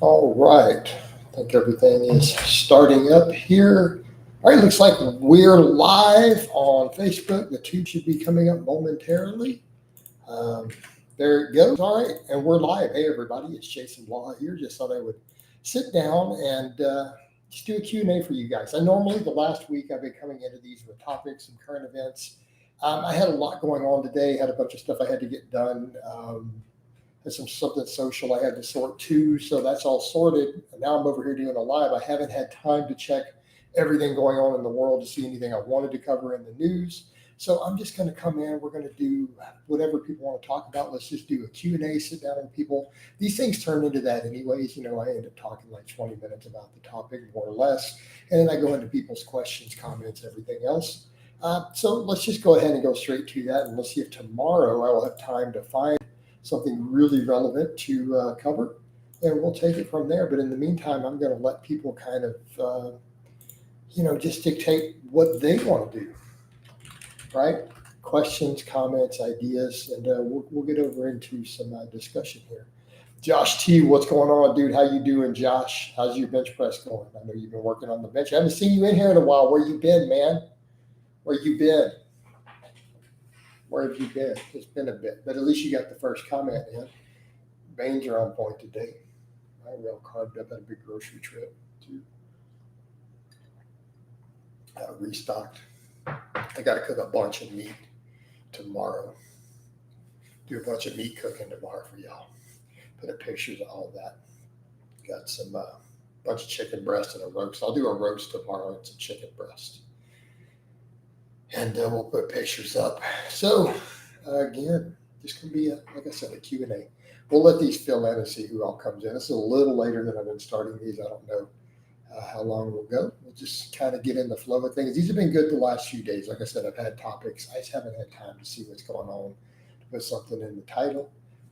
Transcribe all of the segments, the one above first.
All right. I think everything is starting up here. All right, looks like we're live on Facebook. The tube should be coming up momentarily. Um, there it goes. All right, and we're live. Hey, everybody, it's Jason Blaha here. Just thought I would sit down and just do a Q&A for you guys. I normally, the last week, I've been coming into these with topics and current events. I had a lot going on today, had a bunch of stuff I had to get done. There's some something social I had to sort too, so that's all sorted. And now I'm over here doing a live. I haven't had time to check everything going on in the world to see anything I wanted to cover in the news. So I'm just going to come in. We're going to do whatever people want to talk about. Let's just do a Q&A, sit down with people. These things turn into that anyways. I end up talking like 20 minutes about the topic, more or less. And then I go into people's questions, comments, everything else. So let's just go ahead and go straight to that. And let's see if tomorrow I will have time to find something really relevant to cover, and we'll take it from there. But in the meantime, I'm going to let people kind of, just dictate what they want to do, right? Questions, comments, ideas, and we'll get over into some discussion here. Josh T, what's going on, dude? How you doing, Josh? How's your bench press going? I know you've been working on the bench. I haven't seen you in here in a while. Where you been, man? Where you been? Where have you been? It's been a bit, but at least you got the first comment in. Veins are on point today. I real carved up at a big grocery trip to restocked. I got to cook a bunch of meat tomorrow. Do a bunch of meat cooking tomorrow for y'all. Put up pictures of all of that. Got some bunch of chicken breast and a roast. I'll do a roast tomorrow and some chicken breast. And we'll put pictures up. So, again, this can be, like I said, a Q&A. We'll let these fill in and see who all comes in. It's a little later than I've been starting these. I don't know how long we'll go. We'll just kind of get in the flow of things. These have been good the last few days. Like I said, I've had topics. I just haven't had time to see what's going on, to put something in the title.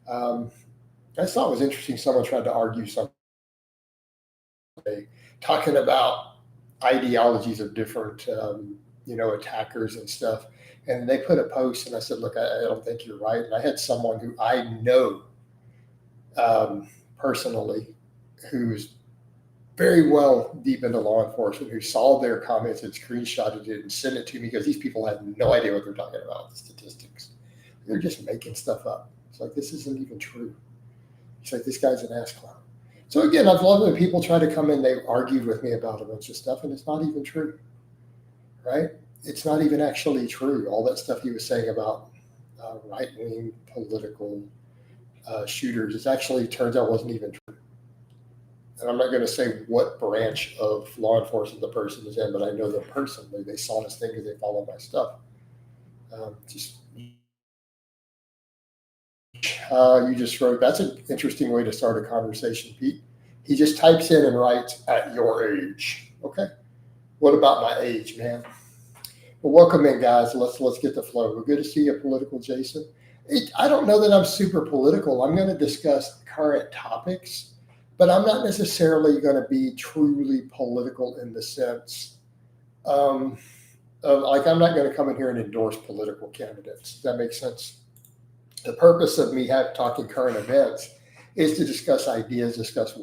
I thought it was interesting. Someone tried to argue something, talking about ideologies of different attackers and stuff. And they put a post, and I said, look, I don't think you're right. And I had someone who I know personally, who's very well deep into law enforcement, who saw their comments and screenshotted it and sent it to me, because these people have no idea what they're talking about, the statistics. They're just making stuff up. It's like, this isn't even true. It's like, this guy's an ass clown. So again, I've loved when people try to come in, they argued with me about a bunch of stuff, and it's not even true, right? It's not even actually true. All that stuff he was saying about right-wing political shooters, it actually turns out wasn't even true. And I'm not going to say what branch of law enforcement the person is in, but I know them personally. They saw this thing because they follow my stuff. You just wrote, that's an interesting way to start a conversation, Pete. He just types in and writes, at your age. Okay. What about my age, man? Well, welcome in, guys. Let's get the flow. We're good to see you, political Jason. I don't know that I'm super political. I'm going to discuss current topics, but I'm not necessarily going to be truly political in the sense of, like, I'm not going to come in here and endorse political candidates. Does that make sense? The purpose of me talking current events is to discuss ideas, discuss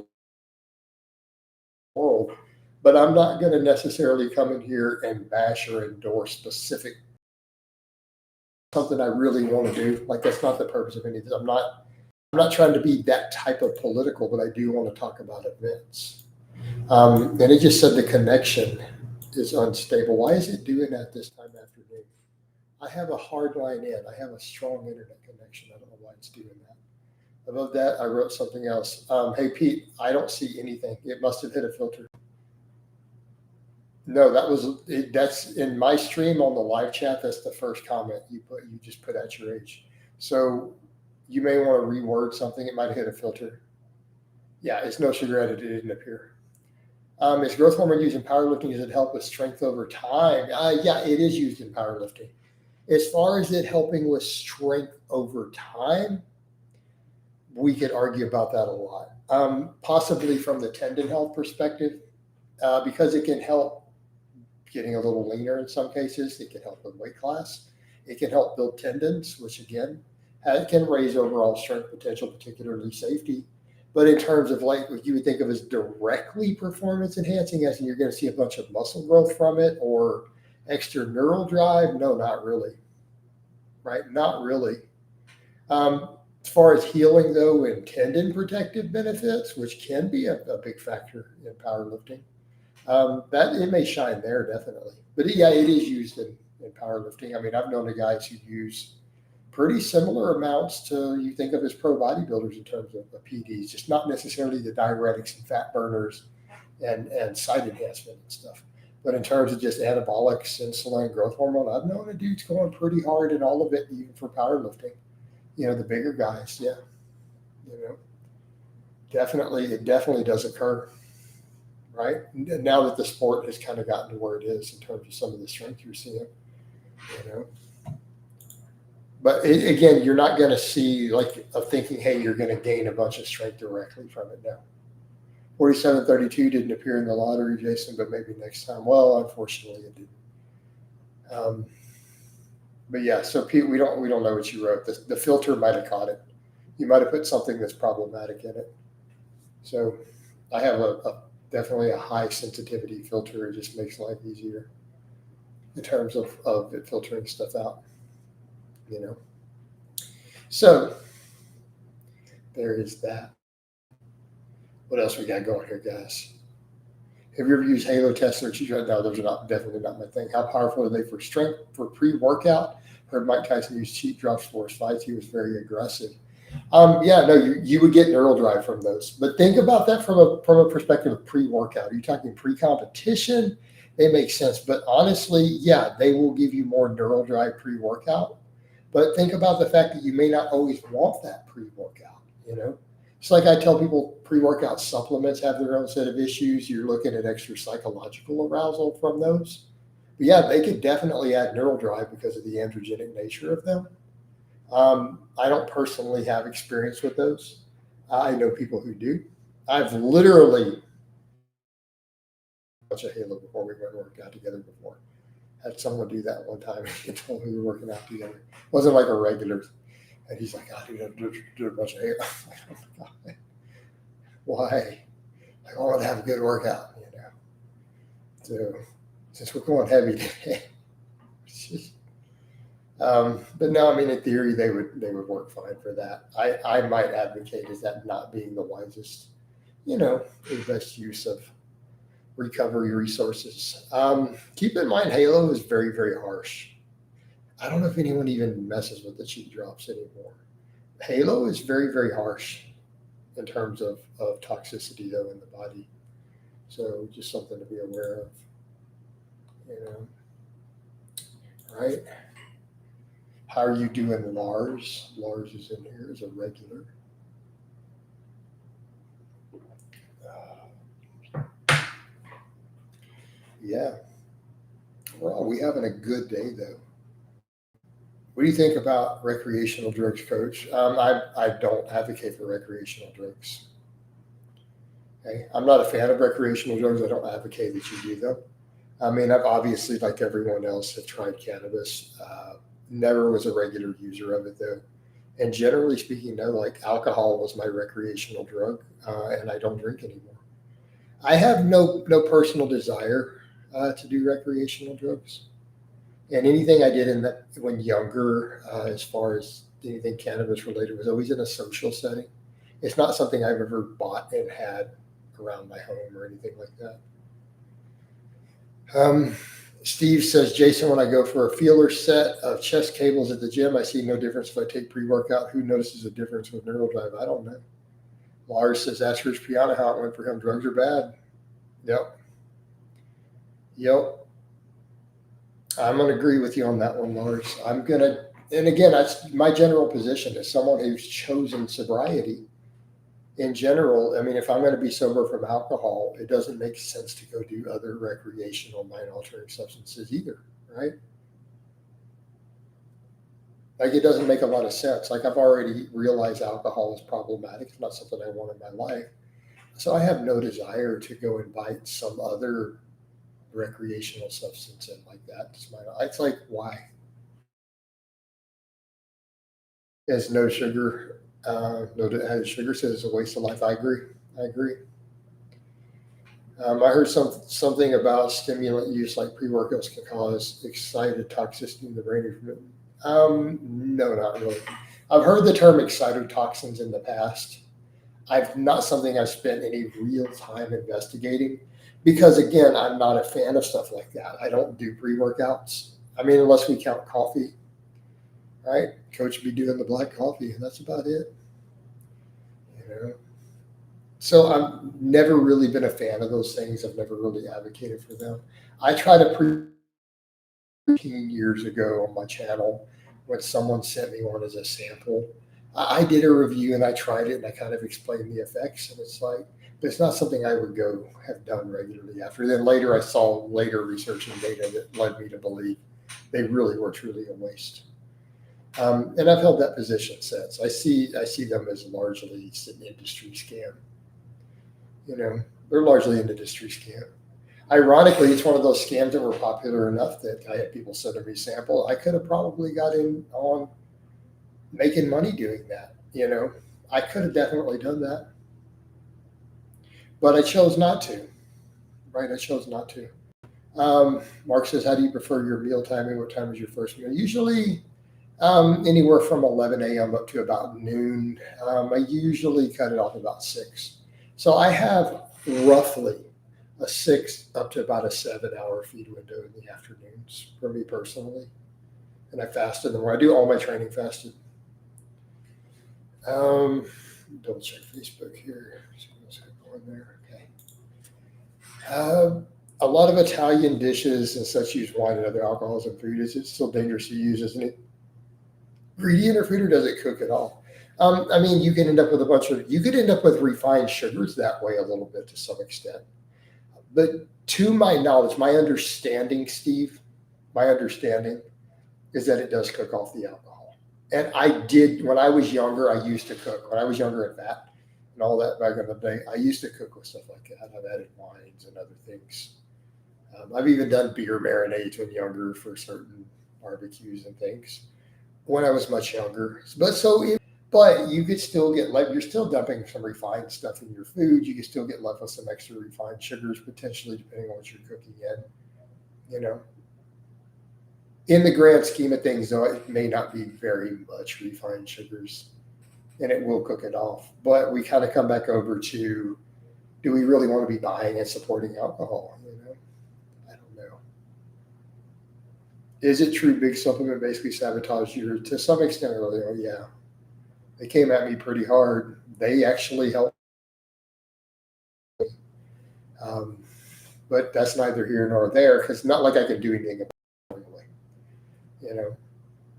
world, but I'm not going to necessarily come in here and bash or endorse specific something I really want to do. Like, that's not the purpose of anything. I'm not trying to be that type of political, but I do want to talk about events. And it just said the connection is unstable. Why is it doing that this time afternoon? I have a hard line in. I have a strong internet connection. I don't know why it's doing that. Above that, I wrote something else. Hey, Pete, I don't see anything. It must have hit a filter. No, that's in my stream on the live chat. That's the first comment you just put at your age. So you may want to reword something. It might have hit a filter. Yeah, it's no sugar added. It didn't appear. Is growth hormone used in powerlifting? Does it help with strength over time? Yeah, it is used in powerlifting. As far as it helping with strength over time, we could argue about that a lot. Possibly from the tendon health perspective, because it can help getting a little leaner in some cases. It can help with weight class. It can help build tendons, which again can raise overall strength potential, particularly safety. But in terms of like what you would think of as directly performance enhancing, as in you're going to see a bunch of muscle growth from it or extra neural drive, no, not really, right? Not really. As far as healing, though, and tendon protective benefits, which can be a big factor in powerlifting, that it may shine there definitely. But yeah, it is used in powerlifting. I mean, I've known the guys who use pretty similar amounts to you think of as pro bodybuilders in terms of PDs, just not necessarily the diuretics and fat burners and site enhancement and stuff. But in terms of just anabolics, insulin, growth hormone, I've known a dude's going pretty hard in all of it, even for powerlifting. The bigger guys, yeah. Definitely, it definitely does occur, right? Now that the sport has kind of gotten to where it is in terms of some of the strength you're seeing, you know. But again, you're not going to see like of thinking, hey, you're going to gain a bunch of strength directly from it now. 4732 didn't appear in the lottery, Jason, but maybe next time. Well, unfortunately, it didn't. But yeah, so Pete, we don't know what you wrote. The filter might have caught it. You might have put something that's problematic in it. So I have definitely a high sensitivity filter. It just makes life easier in terms of it filtering stuff out. So there is that. What else we got going here, guys? Have you ever used Halo tests or cheat? No, those are definitely not my thing. How powerful are they for strength, for pre-workout? Heard Mike Tyson use cheat drops for his fights. He was very aggressive. Yeah, no, you would get neural drive from those. But think about that from a perspective of pre-workout. Are you talking pre-competition? They make sense. But honestly, yeah, they will give you more neural drive pre-workout. But think about the fact that you may not always want that pre-workout, It's like I tell people pre-workout supplements have their own set of issues. You're looking at extra psychological arousal from those. But yeah, they could definitely add neural drive because of the androgenic nature of them. I don't personally have experience with those. I know people who do. I've literally watched a Halo before we went and worked out together before. Had someone do that one time. He told me we were working out together. It wasn't like a regular. And he's like, "Oh, dude, I do a bunch of Halo." I'm like, "Oh my God. Why? I want to have a good workout, So since we're going heavy today, but no, I mean, in theory, they would work fine for that. I might advocate as that not being the wisest, the best use of recovery resources. Keep in mind, Halo is very, very harsh. I don't know if anyone even messes with the cheat drops anymore. Halo is very, very harsh in terms of toxicity, though, in the body. So just something to be aware of, right? How are you doing, Lars? Lars is in here as a regular. Yeah. Well, we having a good day, though. What do you think about recreational drugs, Coach? I don't advocate for recreational drugs. Okay? I'm not a fan of recreational drugs. I don't advocate that you do them. I mean, I've obviously, like everyone else, have tried cannabis. Never was a regular user of it, though. And generally speaking, no, like alcohol was my recreational drug, and I don't drink anymore. I have no personal desire to do recreational drugs. And anything I did when younger, as far as anything cannabis related, was always in a social setting. It's not something I've ever bought and had around my home or anything like that. Steve says, Jason, when I go for a feeler set of chest cables at the gym, I see no difference if I take pre-workout. Who notices a difference with neural drive? I don't know. Lars says, ask Rich Piana how it went for him. Drugs are bad. Yep. I'm going to agree with you on that one, Lars. And again, that's my general position as someone who's chosen sobriety. In general, I mean, if I'm going to be sober from alcohol, it doesn't make sense to go do other recreational mind-altering substances either, right? Like, it doesn't make a lot of sense. Like, I've already realized alcohol is problematic. It's not something I want in my life. So I have no desire to go invite some other recreational substance in like that. It's like, why? There's no sugar. No added sugar says it's a waste of life. I agree. I agree. I heard something about stimulant use like pre-workouts can cause excitotoxicity in the brain. No, not really. I've heard the term excitotoxins in the past. I've not something I've spent any real time investigating because again, I'm not a fan of stuff like that. I don't do pre-workouts. I mean, unless we count coffee, right? Coach would be doing the black coffee, and that's about it. You know. So I've never really been a fan of those things. I've never really advocated for them. I tried a pre 15 years ago on my channel when someone sent me one as a sample. I did a review and I tried it and I kind of explained the effects. And it's like, but it's not something I would go have done regularly after. Then later I saw later research and data that led me to believe they really were truly a waste. And I've held that position since. I see them as largely an industry scam. You know, they're largely an industry scam. Ironically, it's one of those scams that were popular enough that I had people sending me sample. I could have probably got in on making money doing that. You know, I could have definitely done that, but I chose not to. Right? I chose not to. Mark says, "How do you prefer your meal timing? What time is your first meal?" Usually, anywhere from 11 a.m. up to about noon. I usually cut it off about 6. So I have roughly a 6 up to about a 7 hour feed window in the afternoons for me personally. And I fast in the morning. I do all my training fasted. Um, Double check Facebook here. See what's going there. Okay. A lot of Italian dishes and such use wine and other alcohols and food. Is it still dangerous to use, isn't it? Ingredient or food, or does it cook at all? I mean, you could end up with refined sugars that way a little bit to some extent. But to my knowledge, my understanding, Steve, my understanding is that it does cook off the alcohol. And I did, when I was younger, I used to cook. When I was younger and fat and all that back in the day, I used to cook with stuff like that. I've added wines and other things. I've even done beer marinades when younger for certain barbecues and things when I was much younger. But you could still get left. You're still dumping some refined stuff in your food. You could still get left with some extra refined sugars potentially, depending on what you're cooking in. You know, in the grand scheme of things, though, it may not be very much refined sugars, and it will cook it off. But we kind of come back over to: do we really want to be buying and supporting alcohol? You know, I don't know. Is it true big supplement basically sabotaged you to some extent? Really, oh yeah, they came at me pretty hard. They actually helped. Um, but that's neither here nor there because not like I can do anything about it anyway. You know,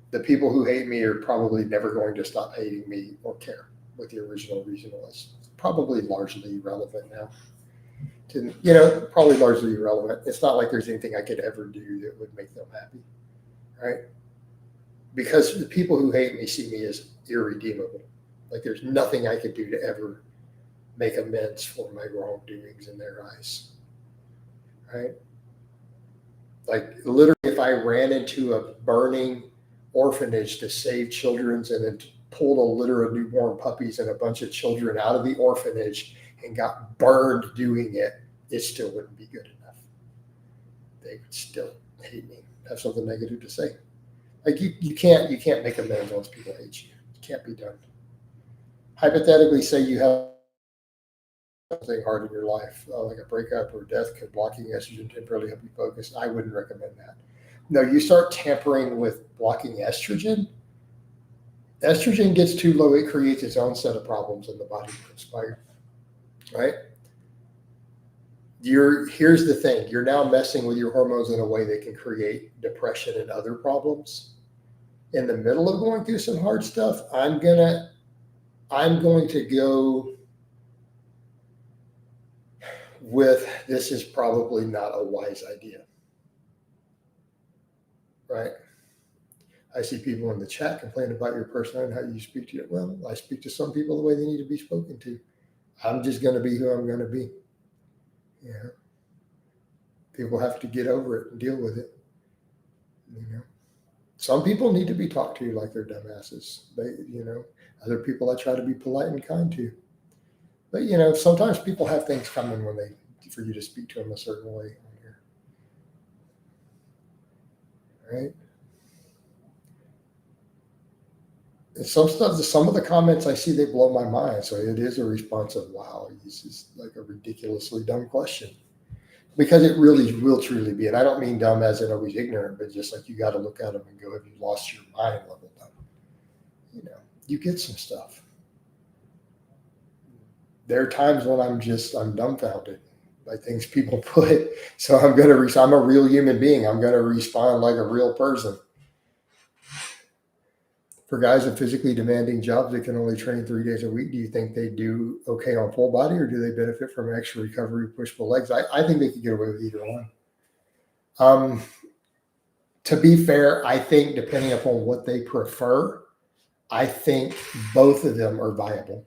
the people who hate me are probably never going to stop hating me or care what the original reason was. It's probably largely irrelevant now. Probably largely irrelevant. It's not like there's anything I could ever do that would make them happy, right? Because the people who hate me see me as irredeemable. Like there's nothing I could do to ever make amends for my wrongdoings in their eyes, right? Like literally, if I ran into a burning orphanage to save children's and then pulled a litter of newborn puppies and a bunch of children out of the orphanage and got burned doing it, it still wouldn't be good enough. They would still hate me, have something negative to say. Like you can't make amends once people hate you. It can't be done. Hypothetically, say you have something hard in your life, like a breakup or death, could blocking estrogen temporarily help you focus? I wouldn't recommend that. No, you start tampering with blocking estrogen. Estrogen gets too low, it creates its own set of problems in the body to conspire, right? Here's the thing: you're now messing with your hormones in a way that can create depression and other problems. In the middle of going through some hard stuff, I'm going to go with this is probably not a wise idea, right? I see people in the chat complain about your personality and how you speak to it. Well, I speak to some people the way they need to be spoken to. I'm just going to be who I'm going to be. Yeah. People have to get over it and deal with it. You know. Some people need to be talked to like they're dumbasses. Other people I try to be polite and kind to. But sometimes people have things coming for you to speak to them a certain way on here, right? And some of the comments I see, they blow my mind. So it is a response of, wow, this is like a ridiculously dumb question. Because it really will truly be. And I don't mean dumb as in always ignorant, but just like you got to look at them and go, have you lost your mind level dumb? You get some stuff. There are times when I'm dumbfounded by things people put. So I'm a real human being. I'm going to respond like a real person. For guys in physically demanding jobs that can only train 3 days a week, do you think they do okay on full body, or do they benefit from extra recovery, push-pull legs? I think they could get away with either one. To be fair, I think depending upon what they prefer, I think both of them are viable.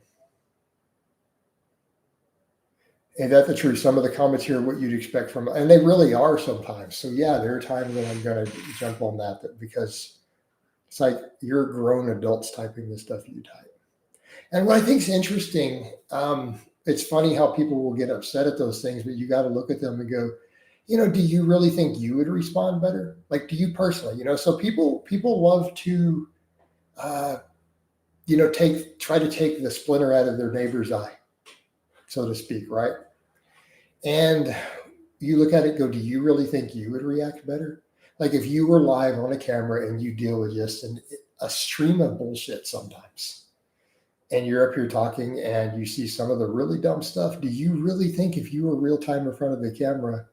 And that's the truth. Some of the comments here, what you'd expect from, and they really are sometimes. So yeah, there are times when I'm going to jump on that because it's like you're grown adults typing the stuff you type. And what I think is interesting, it's funny how people will get upset at those things, but you got to look at them and go, do you really think you would respond better? Like, do you personally, so people love to, try to take the splinter out of their neighbor's eye, so to speak, right? And you look at it, go, do you really think you would react better? Like if you were live on a camera and you deal with just a stream of bullshit sometimes, and you're up here talking and you see some of the really dumb stuff, do you really think if you were real time in front of the camera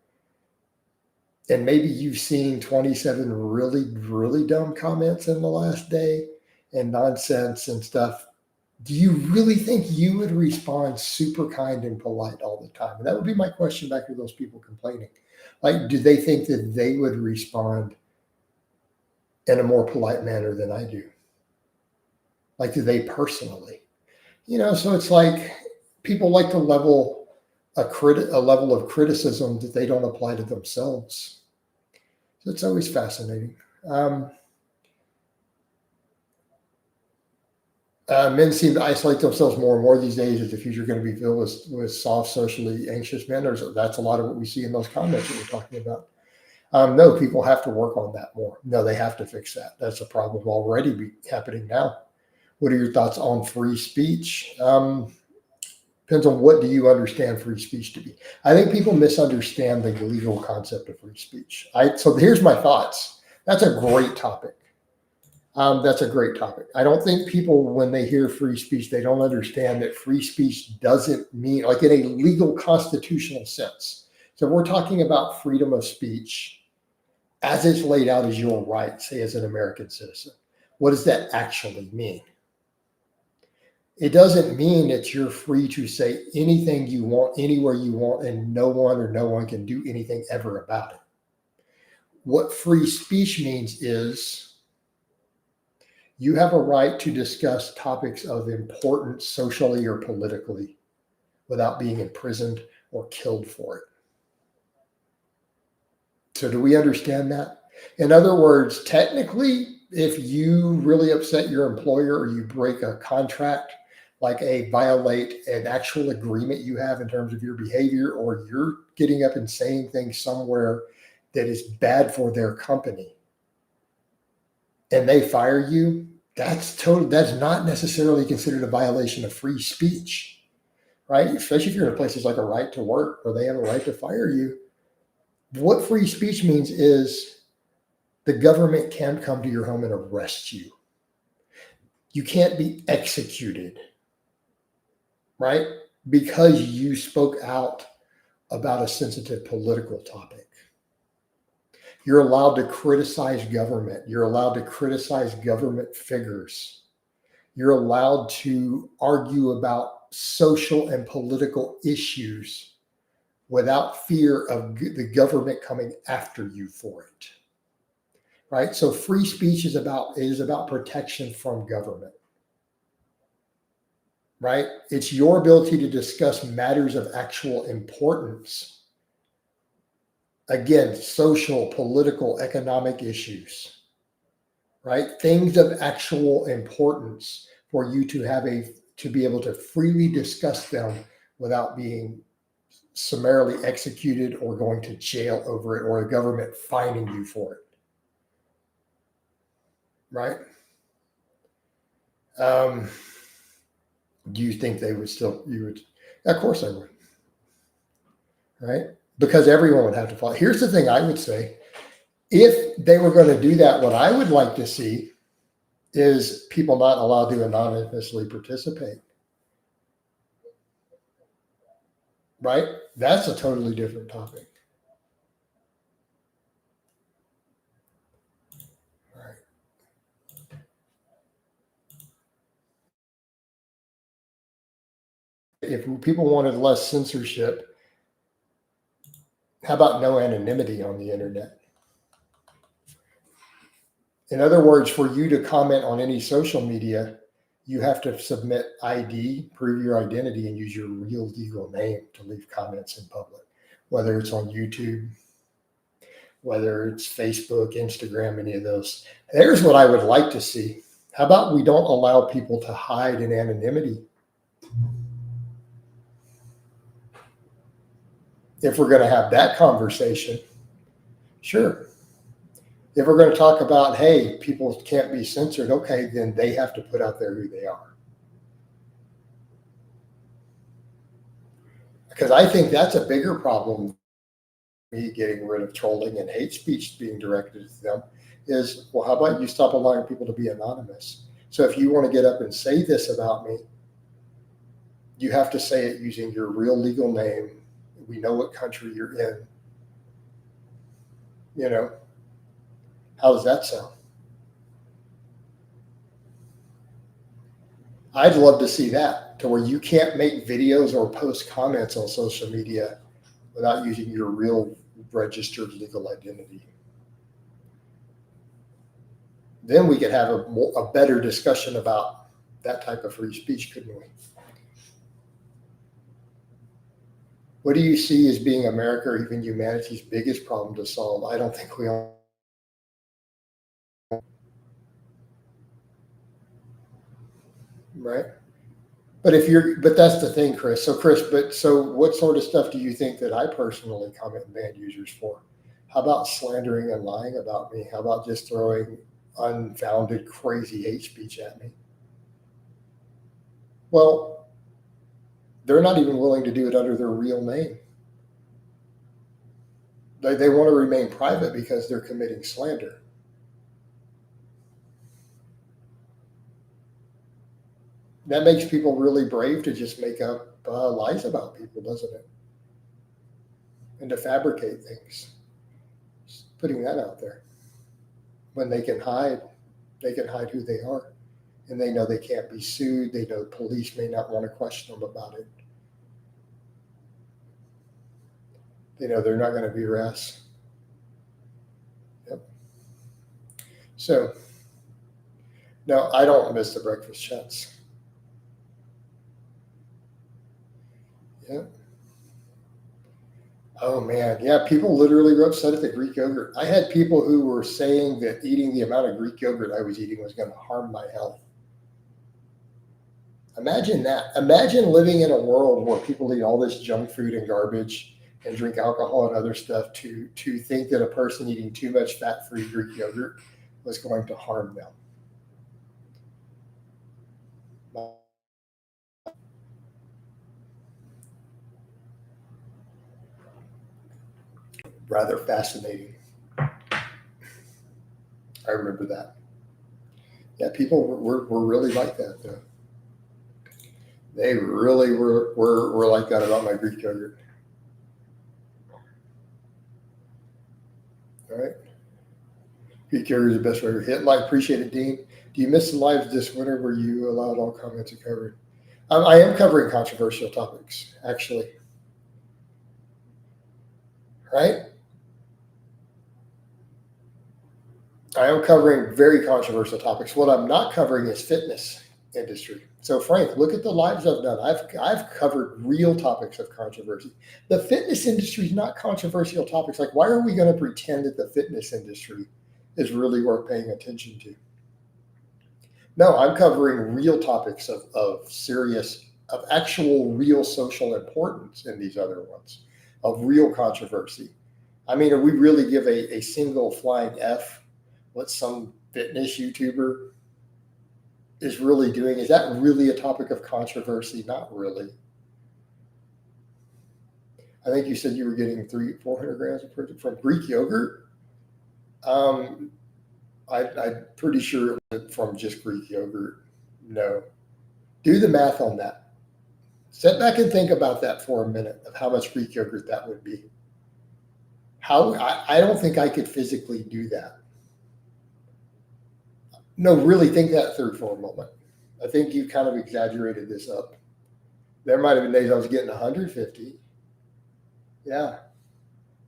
and maybe you've seen 27 really, really dumb comments in the last day and nonsense and stuff, do you really think you would respond super kind and polite all the time? And that would be my question back to those people complaining. Like, do they think that they would respond in a more polite manner than I do? Like, do they personally? So it's like people like to level a level of criticism that they don't apply to themselves. So it's always fascinating. Men seem to isolate themselves more and more these days. Is the future going to be filled with soft, socially anxious men? That's a lot of what we see in those comments that we're talking about. No, people have to work on that more. No, they have to fix that. That's a problem already happening now. What are your thoughts on free speech? Depends on what do you understand free speech to be. I think people misunderstand the legal concept of free speech. So here's my thoughts. That's a great topic. That's a great topic. I don't think people, when they hear free speech, they don't understand that free speech doesn't mean, like in a legal constitutional sense. So we're talking about freedom of speech as it's laid out as your right, say as an American citizen. What does that actually mean? It doesn't mean that you're free to say anything you want, anywhere you want, and no one can do anything ever about it. What free speech means is you have a right to discuss topics of importance socially or politically without being imprisoned or killed for it. So do we understand that? In other words, technically, if you really upset your employer or you break a contract, like violate an actual agreement you have in terms of your behavior, or you're getting up and saying things somewhere that is bad for their company, and they fire you, that's not necessarily considered a violation of free speech, right? Especially if you're in places like a right to work where they have a right to fire you. What free speech means is the government can come to your home and arrest you. You can't be executed, right? Because you spoke out about a sensitive political topic. You're allowed to criticize government. You're allowed to criticize government figures. You're allowed to argue about social and political issues without fear of the government coming after you for it. Right? So free speech is about protection from government. Right? It's your ability to discuss matters of actual importance. Again, social, political, economic issues right? Things of actual importance for you to be able to freely discuss them without being summarily executed or going to jail over it or a government fining you for it, right? Um, do you think they would still, you would, of course I would, right? Because everyone would have to follow. Here's the thing I would say, if they were going to do that, what I would like to see is people not allowed to anonymously participate, right? That's a totally different topic. Right. If people wanted less censorship, how about no anonymity on the internet? In other words, for you to comment on any social media, you have to submit ID, prove your identity, and use your real legal name to leave comments in public, whether it's on YouTube, whether it's Facebook, Instagram, any of those. There's what I would like to see. How about we don't allow people to hide in anonymity? If we're going to have that conversation, sure. If we're going to talk about, hey, people can't be censored, okay, then they have to put out there who they are. Because I think that's a bigger problem, me getting rid of trolling and hate speech being directed at them, is, well, how about you stop allowing people to be anonymous? So if you want to get up and say this about me, you have to say it using your real legal name. We know what country you're in. You know, how does that sound? I'd love to see that, to where you can't make videos or post comments on social media without using your real registered legal identity. Then we could have a better discussion about that type of free speech, couldn't we? What do you see as being America or even humanity's biggest problem to solve? I don't think we all. Right. But that's the thing, Chris. So, Chris, what sort of stuff do you think that I personally comment and ban users for? How about slandering and lying about me? How about just throwing unfounded, crazy hate speech at me? Well, they're not even willing to do it under their real name. They want to remain private because they're committing slander. That makes people really brave to just make up lies about people, doesn't it? And to fabricate things. Just putting that out there. When they can hide who they are. And they know they can't be sued. They know police may not want to question them about it. They know they're not going to be arrested. Yep. So, no, I don't miss the breakfast chats. Yeah. Oh man, yeah. People literally were upset at the Greek yogurt. I had people who were saying that eating the amount of Greek yogurt I was eating was going to harm my health. Imagine that. Imagine living in a world where people eat all this junk food and garbage and drink alcohol and other stuff to think that a person eating too much fat-free Greek yogurt was going to harm them. Rather fascinating. I remember that. Yeah, people were really like that though. They really were like that about my Greek yogurt. All right. Greek yogurt is the best way to hit like. Appreciate it, Dean. Do you miss the lives this winter where you allowed all comments to cover? I am covering controversial topics, actually. Right? I am covering very controversial topics. What I'm not covering is fitness industry. So, Frank, look at the lives I've done. I've covered real topics of controversy. The fitness industry is not controversial topics. Like, why are we going to pretend that the fitness industry is really worth paying attention to? No, I'm covering real topics of serious, of actual real social importance in these other ones, of real controversy. I mean, are we really give a single flying F what some fitness YouTuber is really doing? Is that really a topic of controversy? Not really. I think you said you were getting 400 grams of protein from Greek yogurt. Um, I'm pretty sure it was from just Greek yogurt. No. Do the math on that. Sit back and think about that for a minute of how much Greek yogurt that would be. I don't think I could physically do that. No, really think that through for a moment. I think you kind of exaggerated this up. There might have been days I was getting 150. Yeah.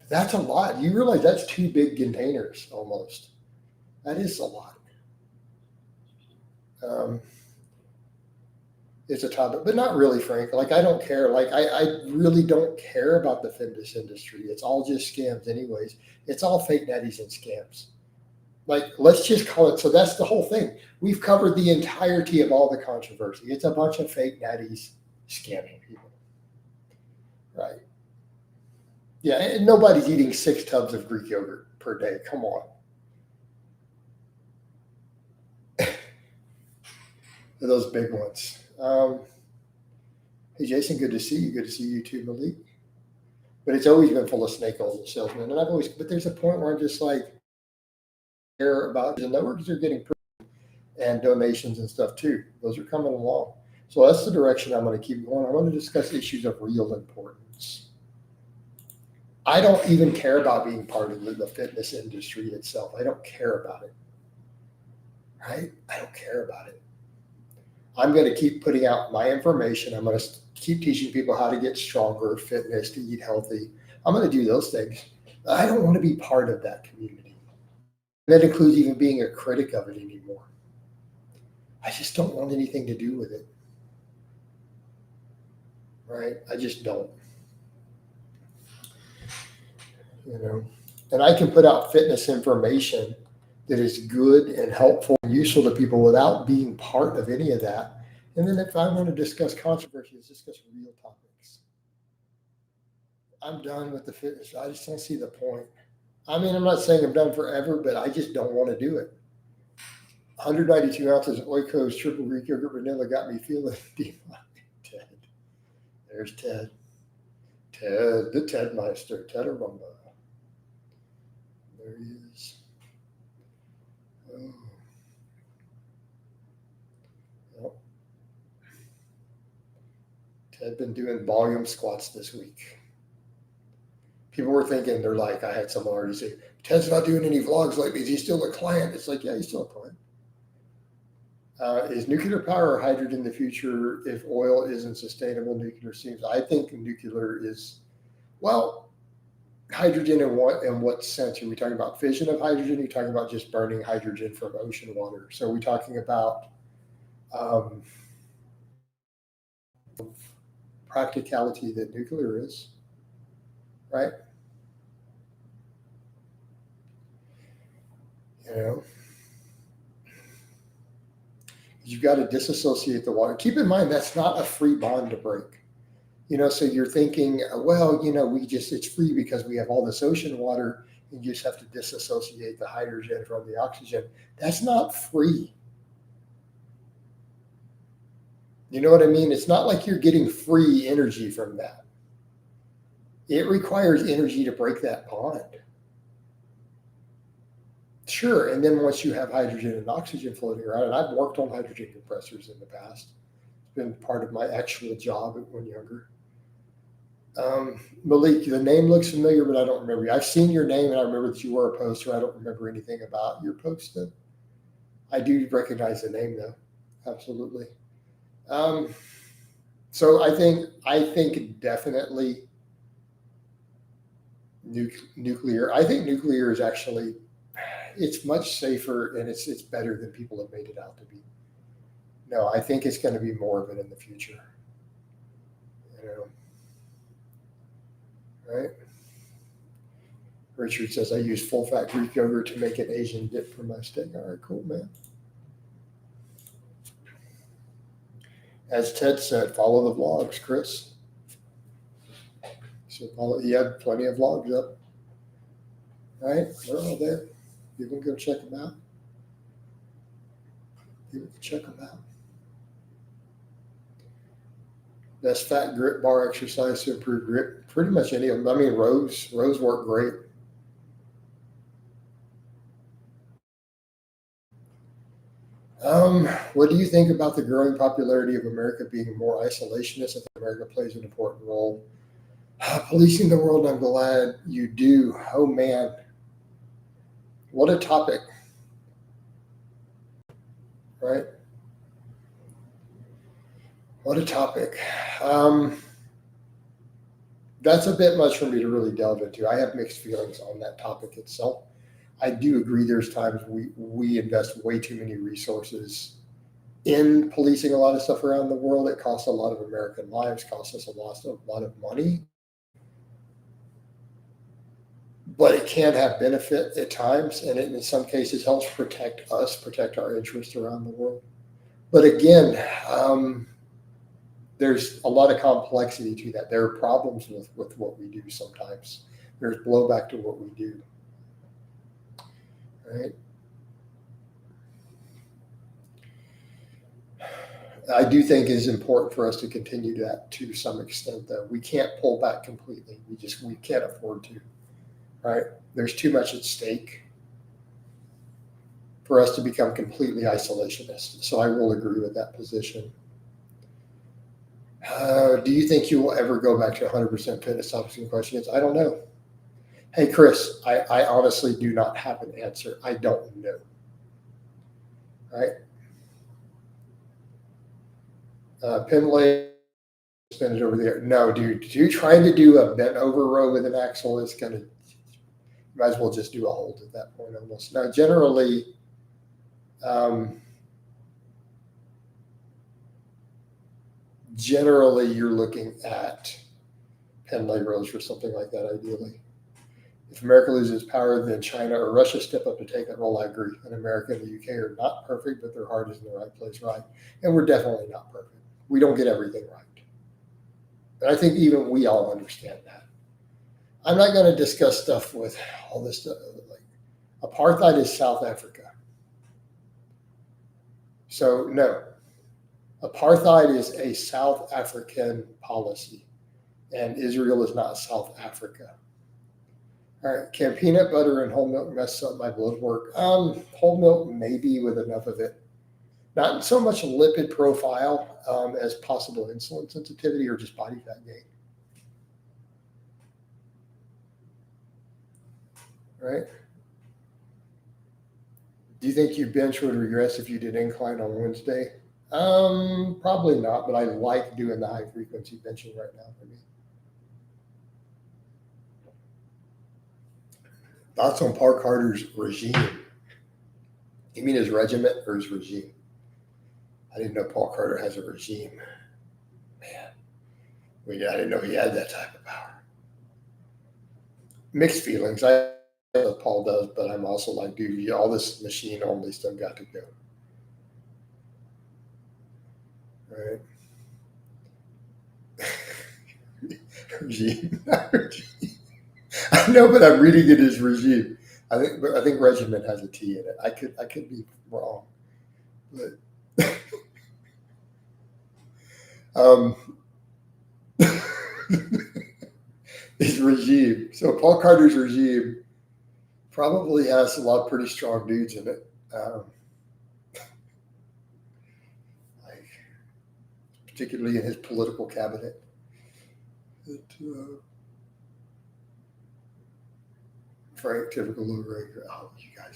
That's a lot. You realize that's two big containers almost. That is a lot. Um, it's a topic, but not really, Frank. Like, I don't care. Like, I really don't care about the fitness industry. It's all just scams, anyways. It's all fake netties and scams. Like, let's just call it. So that's the whole thing. We've covered the entirety of all the controversy. It's a bunch of fake natties scamming people. Right. Yeah. And nobody's eating 6 tubs of Greek yogurt per day. Come on. Those big ones. Hey, Jason, good to see you. Good to see you too, Malik. But it's always been full of snake oils and salesmen. And but there's a point where I'm just like, care about the networks are getting and donations and stuff too. Those are coming along. So that's the direction I'm going to keep going. I want to discuss issues of real importance. I don't even care about being part of the fitness industry itself. I don't care about it. Right? I don't care about it. I'm going to keep putting out my information. I'm going to keep teaching people how to get stronger, fitness, to eat healthy. I'm going to do those things. I don't want to be part of that community. That includes even being a critic of it anymore. I just don't want anything to do with it. Right? I just don't. You know, and I can put out fitness information that is good and helpful and useful to people without being part of any of that. And then if I want to discuss controversies, discuss real topics. I'm done with the fitness. I just don't see the point. I mean, I'm not saying I'm done forever, but I just don't want to do it. 192 ounces of Oikos triple Greek yogurt vanilla got me feeling deep. Ted. There's Ted. Ted, the Ted Meister, Ted Arumba. There he is. Oh. Yep. Ted been doing volume squats this week. People were thinking, they're like, I had someone already say, Ted's not doing any vlogs lately. Is he still a client? It's like, yeah, he's still a client. Is nuclear power or hydrogen in the future if oil isn't sustainable? Nuclear seems. I think nuclear is, well, hydrogen in what sense? Are we talking about fission of hydrogen? Are you talking about just burning hydrogen from ocean water? So are we talking about practicality that nuclear is, right? You know, you've got to disassociate the water. Keep in mind, that's not a free bond to break. You know, so you're thinking, well, you know, it's free because we have all this ocean water and you just have to disassociate the hydrogen from the oxygen. That's not free. You know what I mean? It's not like you're getting free energy from that. It requires energy to break that bond. Sure. And then once you have hydrogen and oxygen floating around, and I've worked on hydrogen compressors in the past, it's been part of my actual job when younger. Malik, the name looks familiar, but I don't remember you. I've seen your name and I remember that you were a poster. I don't remember anything about your post though. I do recognize the name though. Absolutely. So I think definitely nuclear. I think nuclear is actually, it's much safer and it's better than people have made it out to be. No, I think it's going to be more of it in the future. You know, right? Richard says, I use full fat Greek yogurt to make an Asian dip for my steak. All right, cool, man. As Ted said, follow the vlogs, Chris. So he had plenty of vlogs up. Right? They're all there. You can go check them out. You can check them out. Best fat grip bar exercise to improve grip. Pretty much any of them. I mean, rows work great. What do you think about the growing popularity of America being more isolationist? I think America plays an important role. Policing the world, I'm glad you do. Oh man, what a topic, right? What a topic. That's a bit much for me to really delve into. I have mixed feelings on that topic itself. I do agree there's times we invest way too many resources in policing a lot of stuff around the world. It costs a lot of American lives, costs us a lot of money, but it can have benefit at times, and it in some cases helps protect us, protect our interests around the world. But again, there's a lot of complexity to that. There are problems with what we do sometimes. There's blowback to what we do, right? I do think it is important for us to continue that to some extent, though. We can't pull back completely. We can't afford to, right? There's too much at stake for us to become completely isolationist. So I will agree with that position. Do you think you will ever go back to 100% fitness? Topics and questions. I don't know. Hey, Chris, I honestly do not have an answer. I don't know. Right? Pinley, spin it over there. No, dude, trying to do a bent over row with an axle is going to, might as well just do a hold at that point almost. Now, generally, you're looking at pen leg rows for something like that, ideally. If America loses power, then China or Russia step up to take that role. I agree. And America and the UK are not perfect, but their heart is in the right place, right? And we're definitely not perfect. We don't get everything right. And I think even we all understand that. I'm not going to discuss stuff with all this stuff. Like, apartheid is South Africa. So, no. Apartheid is a South African policy, and Israel is not South Africa. All right, can peanut butter and whole milk mess up my blood work? Whole milk maybe with enough of it. Not so much lipid profile as possible insulin sensitivity or just body fat gain. Right? Do you think you bench would regress if you did incline on Wednesday? Probably not, but I like doing the high frequency benching right now for me. Thoughts on Paul Carter's regime? You mean his regiment or his regime? I didn't know Paul Carter has a regime. Man, I didn't know he had that type of power. Mixed feelings. I know what Paul does, but I'm also like, dude, all this machine only stuff got to go. Right? Regime. I know, but I'm reading it as regime. I think regiment has a T in it. I could be wrong, but his regime. So Paul Carter's regime probably has a lot of pretty strong dudes in it. Like particularly in his political cabinet. Frank, typical overrated. Oh,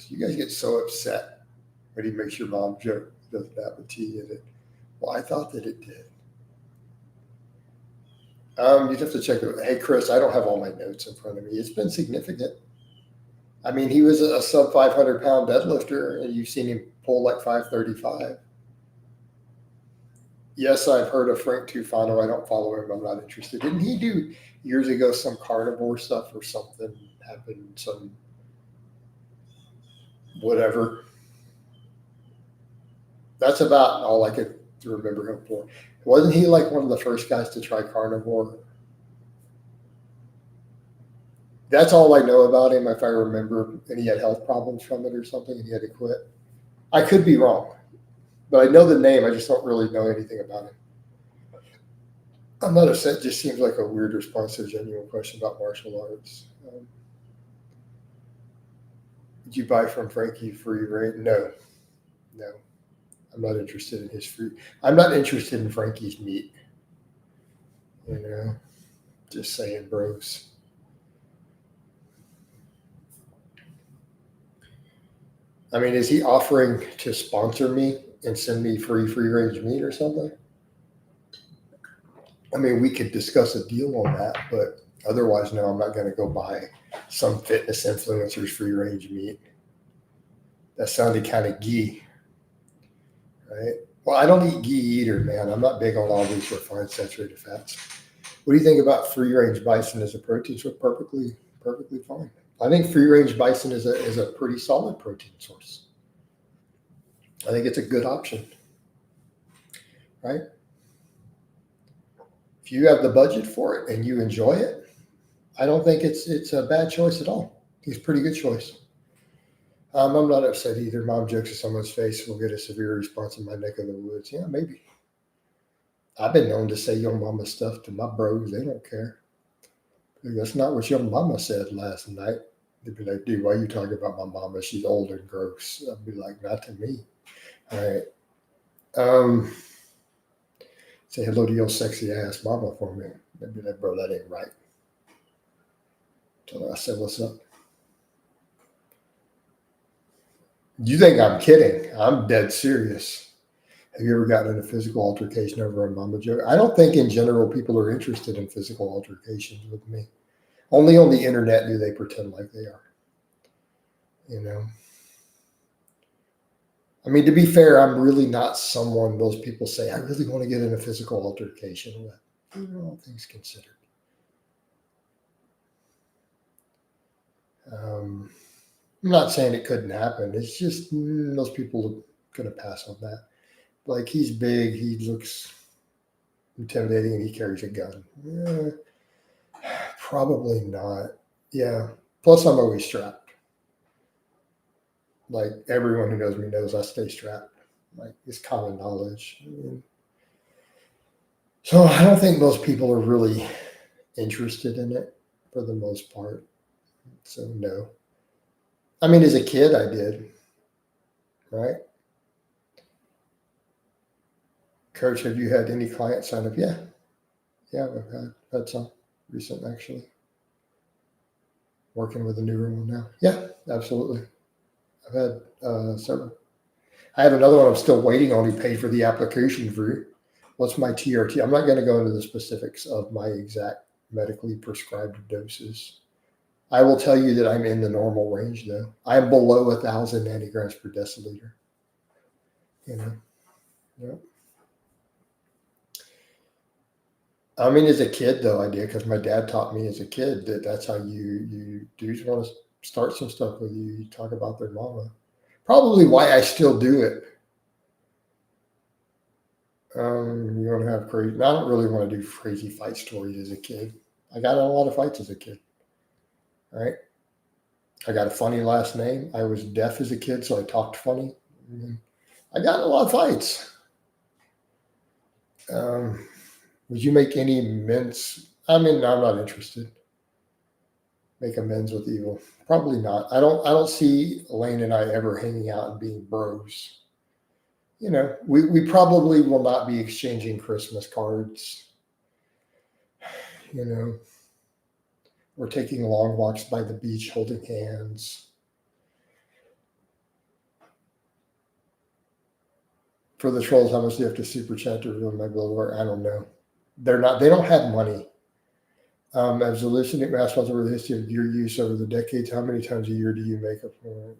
you guys get so upset when he makes your mom joke. It doesn't have a T in it. Well, I thought that it did. You'd have to check it. Hey, Chris, I don't have all my notes in front of me. It's been significant. I mean, he was a sub 500 pound deadlifter, and you've seen him pull like 535. Yes, I've heard of Frank Tufano. I don't follow him. I'm not interested. Didn't he do years ago some carnivore stuff or something? Happened some whatever. That's about all I could to remember him for. Wasn't he like one of the first guys to try carnivore? That's all I know about him, if I remember. And he had health problems from it or something, and he had to quit. I could be wrong, but I know the name. I just don't really know anything about him. I'm not upset. It just seems like a weird response to a genuine question about martial arts. Did you buy from Frankie free range? No. I'm not interested in his free. I'm not interested in Frankie's meat. Just saying, bros. I mean, is he offering to sponsor me and send me free range meat or something? I mean, we could discuss a deal on that, but otherwise, no, I'm not going to go buy some fitness influencer's free range meat. That sounded kind of ghee, right? Well, I don't eat ghee either, man. I'm not big on all these refined saturated fats. What do you think about free range bison as a protein source? Perfectly fine. I think free range bison is a pretty solid protein source. I think it's a good option, right? If you have the budget for it and you enjoy it, I don't think it's a bad choice at all. It's a pretty good choice. I'm not upset either. Mom jokes at someone's face will get a severe response in my neck of the woods. Yeah, maybe. I've been known to say young mama stuff to my bros. They don't care. That's not what young mama said last night. They'd be like, dude, why are you talking about my mama? She's old and gross. I'd be like, not to me. All right. Say hello to your sexy ass mama for me. They'd be like, bro, that ain't right. So I said, what's up? You think I'm kidding? I'm dead serious. Have you ever gotten in a physical altercation over a mama joke? I don't think in general people are interested in physical altercations with me. Only on the internet do they pretend like they are. I mean, to be fair, I'm really not someone those people say, I really want to get in a physical altercation with. All things considered. I'm not saying it couldn't happen. It's just those people are going to pass on that. Like, he's big, he looks intimidating, and he carries a gun. Probably not. Yeah. Plus, I'm always strapped. Like, everyone who knows me knows I stay strapped. Like, it's common knowledge. So I don't think most people are really interested in it for the most part. So no. I mean, as a kid, I did. Right? Coach, have you had any clients sign up? Yeah, I've had some recent, actually. Working with a newer one now. Yeah, absolutely. I've had several. I have another one I'm still waiting on. He paid for the application fee. What's my TRT? I'm not going to go into the specifics of my exact medically prescribed doses. I will tell you that I'm in the normal range, though. I'm below 1,000 nanograms per deciliter. Yeah. I mean, as a kid, though, I did, because my dad taught me as a kid that that's how you dudes want to start some stuff with you. You talk about their mama. Probably why I still do it. You want to have crazy. I don't really want to do crazy fight stories as a kid. I got in a lot of fights as a kid. All right. I got a funny last name. I was deaf as a kid, so I talked funny. I got in a lot of fights. Would you make any amends? I mean, I'm not interested. Make amends with evil? Probably not. I don't see Elaine and I ever hanging out and being bros. We probably will not be exchanging Christmas cards. We're taking long walks by the beach holding hands. For the trolls, how much do you have to super chat to reveal my bill work? I don't know. They don't have money. As a listening mass ones over the history of gear use over the decades, how many times a year do you make up for it?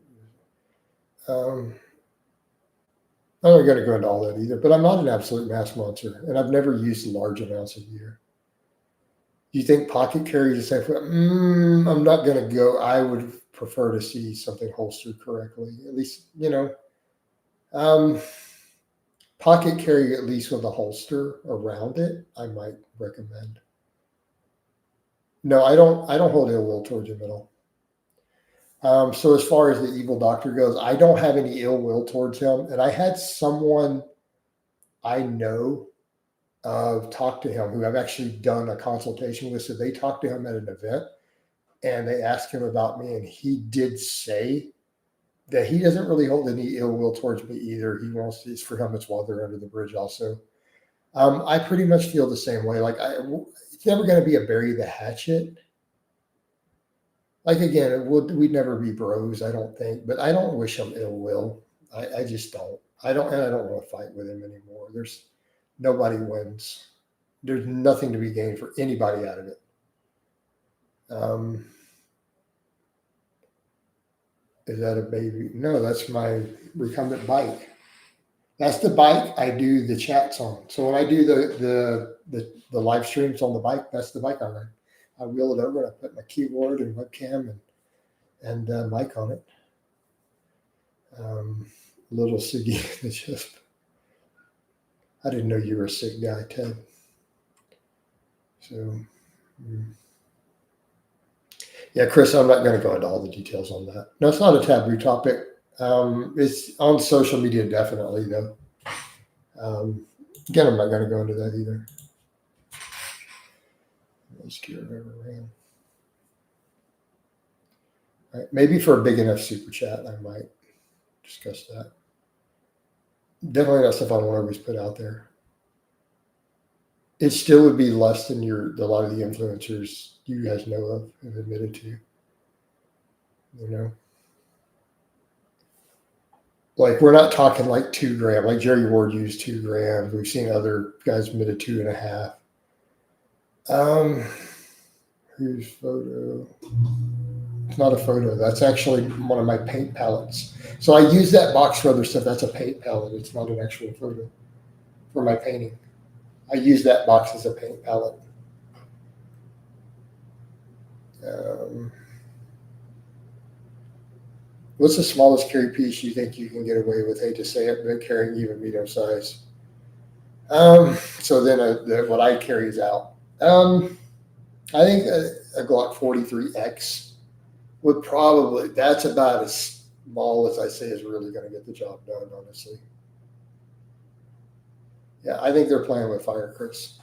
I'm not going to go into all that either, but I'm not an absolute mass monster, and I've never used large amounts of gear. Do you think pocket carries the same? I'm not going to go. I would prefer to see something holstered correctly. At least, Pocket carry, at least with a holster around it, I might recommend. No, I don't hold ill will towards him at all. So as far as the evil doctor goes, I don't have any ill will towards him. And I had someone I know talk to him who I've actually done a consultation with. So they talked to him at an event and they asked him about me, and he did say that he doesn't really hold any ill will towards me either. He wants it's for him, it's water under the bridge also. I pretty much feel the same way. Like it's never going to be a bury the hatchet. Like again, we'd never be bros, I don't think, but I don't wish him ill will. I just don't. I don't want to fight with him anymore. Nobody wins. There's nothing to be gained for anybody out of it. Is that a baby? No, that's my recumbent bike. That's the bike I do the chats on. So when I do the live streams on the bike, that's the bike I ride. I wheel it over and I put my keyboard and webcam and mic on it. Little Siggy, I didn't know you were a sick guy, Ted. So, yeah, Chris, I'm not going to go into all the details on that. No, it's not a taboo topic. It's on social media, definitely, though. Again, I'm not going to go into that either. Right. Maybe for a big enough super chat, I might discuss that. Definitely not stuff I don't always put out there. It still would be less than a lot of the influencers you guys know of have admitted to. You know, like we're not talking like 2 grams. Like Jerry Ward used 2 grams. We've seen other guys admitted 2.5. Here's photo. It's not a photo. That's actually one of my paint palettes. So I use that box for other stuff. That's a paint palette. It's not an actual photo for my painting. I use that box as a paint palette. What's the smallest carry piece you think you can get away with? Hate to say it, but carrying even medium size. So then what I carry is out. I think a Glock 43X would probably, that's about as small as I say is really going to get the job done, honestly. Yeah, I think they're playing with fire, Chris.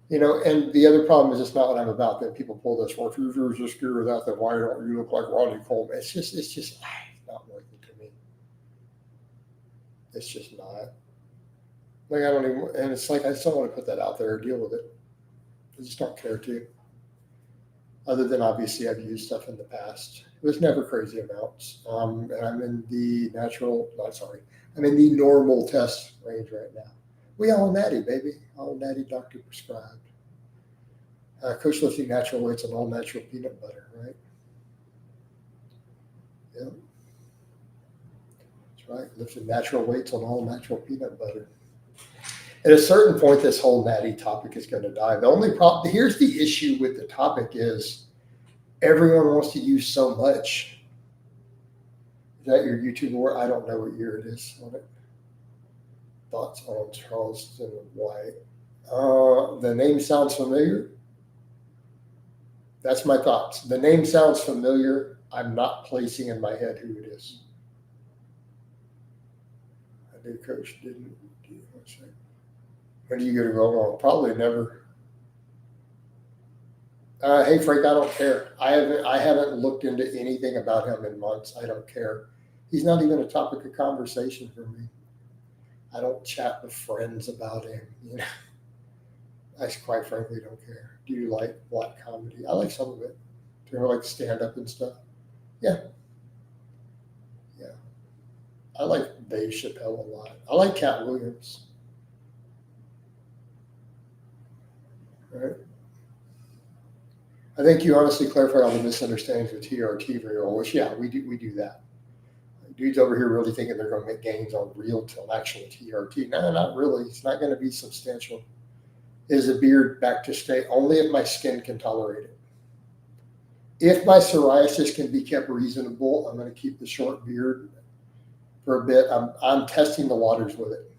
You know, and the other problem is it's not what I'm about. That people pull this, well, if you're just scared without that, why don't you look like Ronnie Coleman? It's just not worth it to me. It's just not. Like, I don't even, and it's like, I just don't want to put that out there or deal with it. I just don't care to. Other than obviously I've used stuff in the past. It was never crazy amounts. And I'm in the I'm in the normal test range right now. We all natty, baby. All natty doctor prescribed. Coach lifting natural weights on all natural peanut butter, right? Yep. That's right. Lifting natural weights on all natural peanut butter. At a certain point, this whole natty topic is going to die. The only problem, here's the issue with the topic is everyone wants to use so much. Is that your YouTube word? I don't know what year it is on it. Thoughts on Charleston White. The name sounds familiar. That's my thoughts. The name sounds familiar. I'm not placing in my head who it is. I knew Coach didn't. When do you go to go wrong? Probably never. Hey Frank, I don't care. I haven't looked into anything about him in months. I don't care. He's not even a topic of conversation for me. I don't chat with friends about him. You know, I quite frankly don't care. Do you like black comedy? I like some of it. Do you like stand up and stuff? Yeah. Yeah. I like Dave Chappelle a lot. I like Cat Williams. Right. I think you honestly clarified all the misunderstandings with TRT very well. Which, yeah, we do that. Dudes over here really thinking they're going to make gains on real till actual TRT. No, not really. It's not going to be substantial. Is a beard back to stay only if my skin can tolerate it. If my psoriasis can be kept reasonable, I'm going to keep the short beard for a bit. I'm testing the waters with it.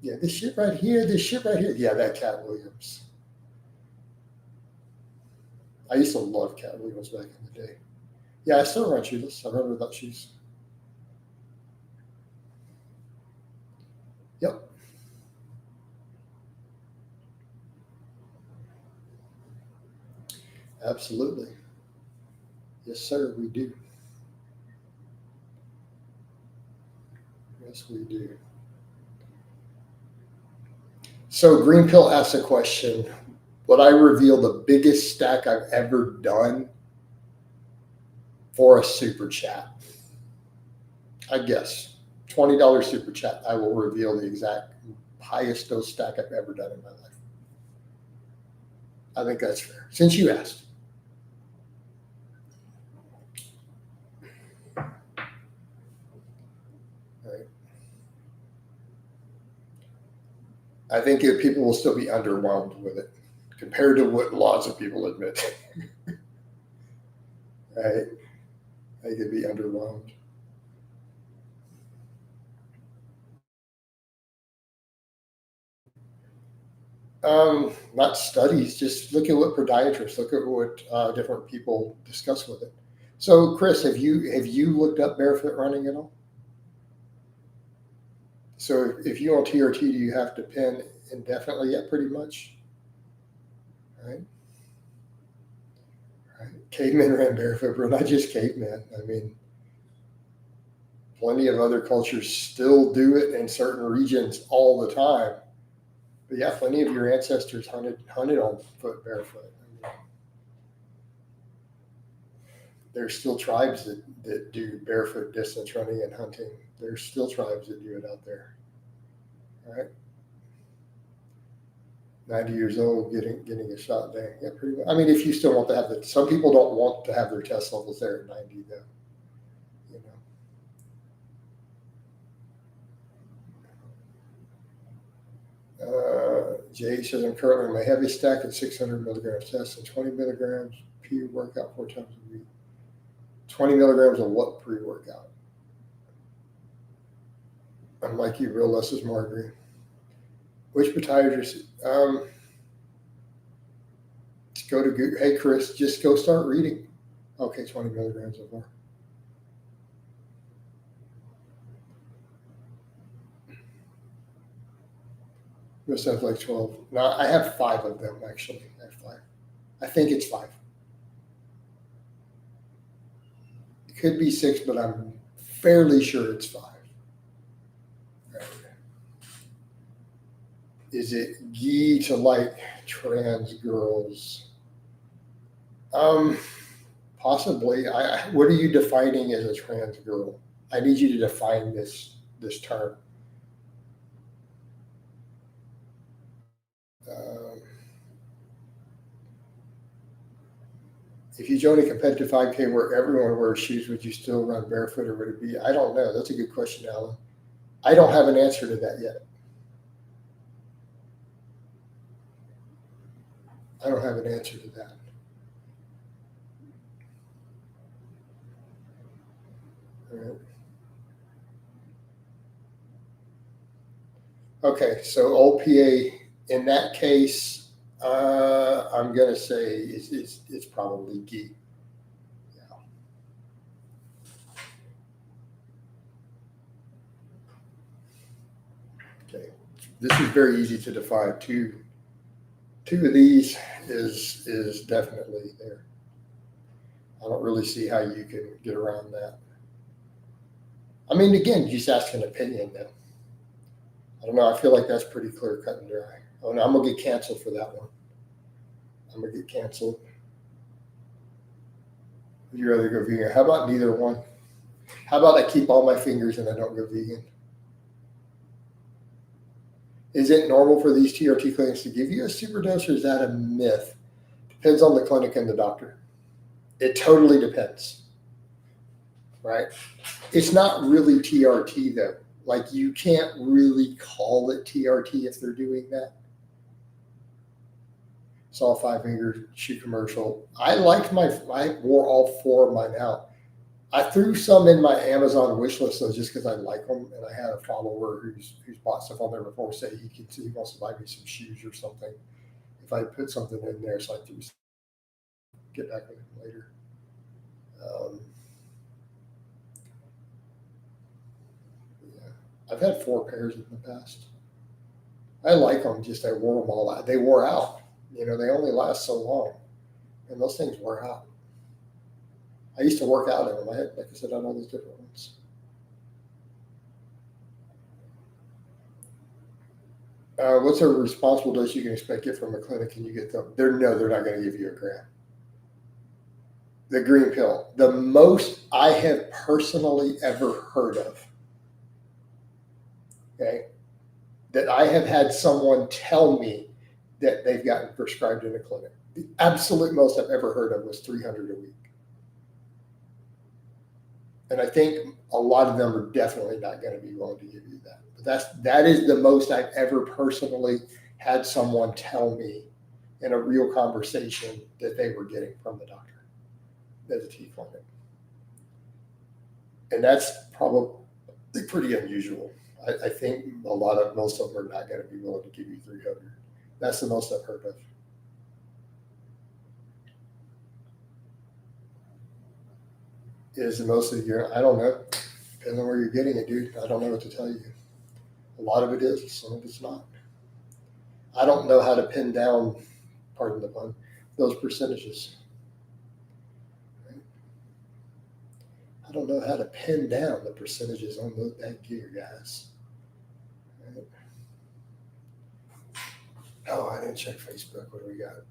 Yeah, this shit right here, this shit right here. Yeah, that Cat Williams. I used to love Cat Williams back in the day. Yeah, I still run shoeless. I run without shoes. Yep. Absolutely. Yes, sir, we do. Yes, we do. So Green Pill asked a question. Would I reveal the biggest stack I've ever done for a super chat? I guess. $20 super chat. I will reveal the exact highest dose stack I've ever done in my life. I think that's fair. Since you asked. Right. I think people will still be underwhelmed with it compared to what lots of people admit. Right? They could be underwhelmed. Not studies, just look at what podiatrists, look at what different people discuss with it. So, Chris, have you looked up barefoot running at all? So, if you on TRT, do you have to pin indefinitely yet? Pretty much, right? Right. Cavemen ran barefoot, bro. Not just cavemen. I mean, plenty of other cultures still do it in certain regions all the time. But yeah, plenty of your ancestors hunted on foot barefoot. I mean, there's still tribes that do barefoot distance running and hunting. There's still tribes that do it out there. All right. 90 years old, getting a shot there. Yeah, pretty well. I mean, if you still want to have the, some people don't want to have their test levels there at 90, though. You know. Jay says I'm currently on my heavy stack at 600 milligrams test and 20 milligrams pre-workout 4 times a week. 20 milligrams of what pre-workout? I'm like you, real less is margarine. Which podiatrist? Go to Google. Hey, Chris, just go start reading. Okay, 20 milligrams of more. Must have like 12. No, I have 5 of them, actually. I have 5. I think it's 5. It could be 6, but I'm fairly sure it's 5. Right. Is it ghee to like trans girls? Possibly. What are you defining as a trans girl? I need you to define this term. If you join a competitive 5K where everyone wears shoes, would you still run barefoot or would it be? I don't know. That's a good question, Alan. I don't have an answer to that yet. I don't have an answer to that. All right. Okay, so OPA in that case, I'm gonna say it's probably ghee. Yeah. Okay, this is very easy to define. Two of these is definitely there. I don't really see how you can get around that. I mean, again, just ask an opinion though. I don't know. I feel like that's pretty clear cut and dry. Oh, no, I'm gonna get canceled for that one. I'm gonna get canceled. Would you rather go vegan? How about neither one? How about I keep all my fingers and I don't go vegan? Is it normal for these TRT clinics to give you a super dose, or is that a myth? Depends on the clinic and the doctor. It totally depends, right? It's not really TRT though. Like you can't really call it TRT if they're doing that. Saw a 5-finger shoe commercial. I wore all 4 of mine out. I threw some in my Amazon wish list though, just because I like them, and I had a follower who's bought stuff on there before say he wants to buy me some shoes or something. If I put something in there, so I threw get back with him later. Yeah. I've had 4 pairs in the past. I like them, just I wore them all out. They wore out. They only last so long, and those things wore out. I used to work out in them. I had, like I said, on all these different ones. What's a responsible dose you can expect to get from a clinic? Can you get them? They're not going to give you a gram. The green pill, the most I have personally ever heard of. Okay, that I have had someone tell me that they've gotten prescribed in a clinic. The absolute most I've ever heard of was 300 a week. And I think a lot of them are definitely not going to be willing to give you that. But that is the most I've ever personally had someone tell me in a real conversation that they were getting from the doctor as a tea clinic. And that's probably pretty unusual. I think most of them are not going to be willing to give you 300. That's the most I've heard of. Is the most of the year? I don't know. Depends on where you're getting it, dude. I don't know what to tell you. A lot of it is, some of it's not. I don't know how to pin down, pardon the pun, those percentages. I don't know how to pin down the percentages on that gear, guys. Right. Oh, I didn't check Facebook. What do we got?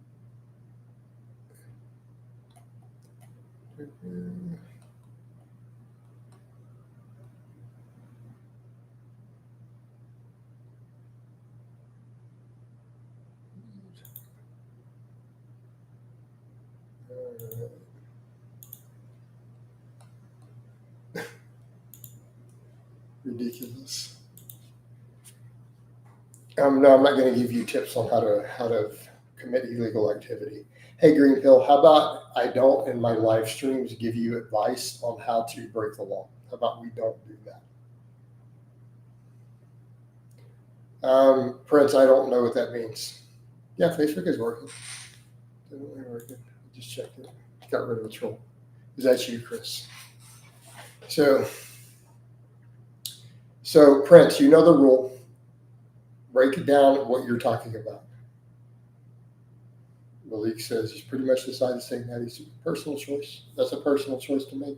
Ridiculous. No, I'm not going to give you tips on how to commit illegal activity. Hey, Green Pill, how about I don't in my live streams give you advice on how to break the law? How about we don't do that? Prince, I don't know what that means. Yeah, Facebook is working. Definitely working. Just checked it. Got rid of the troll. Is that you, Chris? So Prince, you know the rule. Break it down what you're talking about. Malik says he's pretty much decided to say that he's a personal choice. That's a personal choice to make.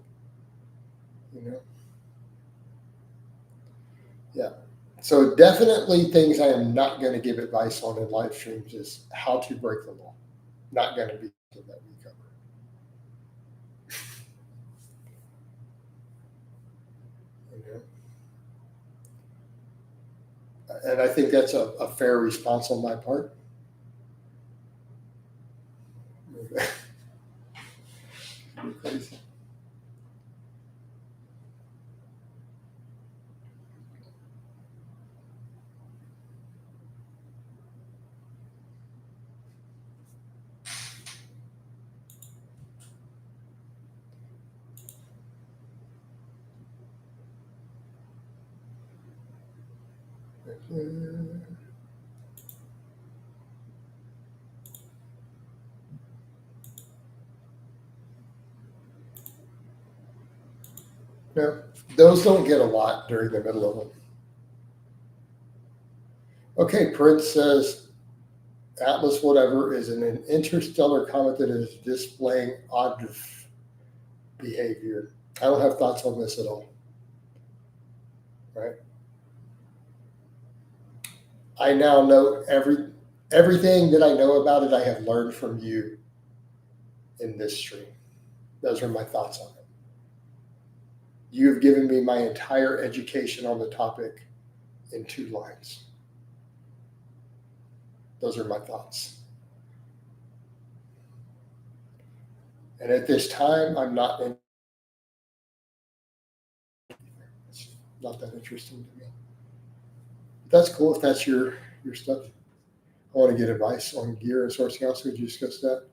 Yeah. So definitely things I am not going to give advice on in live streams is how to break the law. Not going to be something that we cover. And I think that's a fair response on my part. No, those don't get a lot during the middle of them. Okay, Prince says Atlas whatever is an interstellar comet that is displaying odd behavior. I don't have thoughts on this at all. Right? I now know everything that I know about it. I have learned from you in this stream. Those are my thoughts on it. You have given me my entire education on the topic in 2 lines. Those are my thoughts. And at this time, I'm not in. It's not that interesting to me. But that's cool if that's your stuff. I want to get advice on gear and sourcing out, so we discuss that.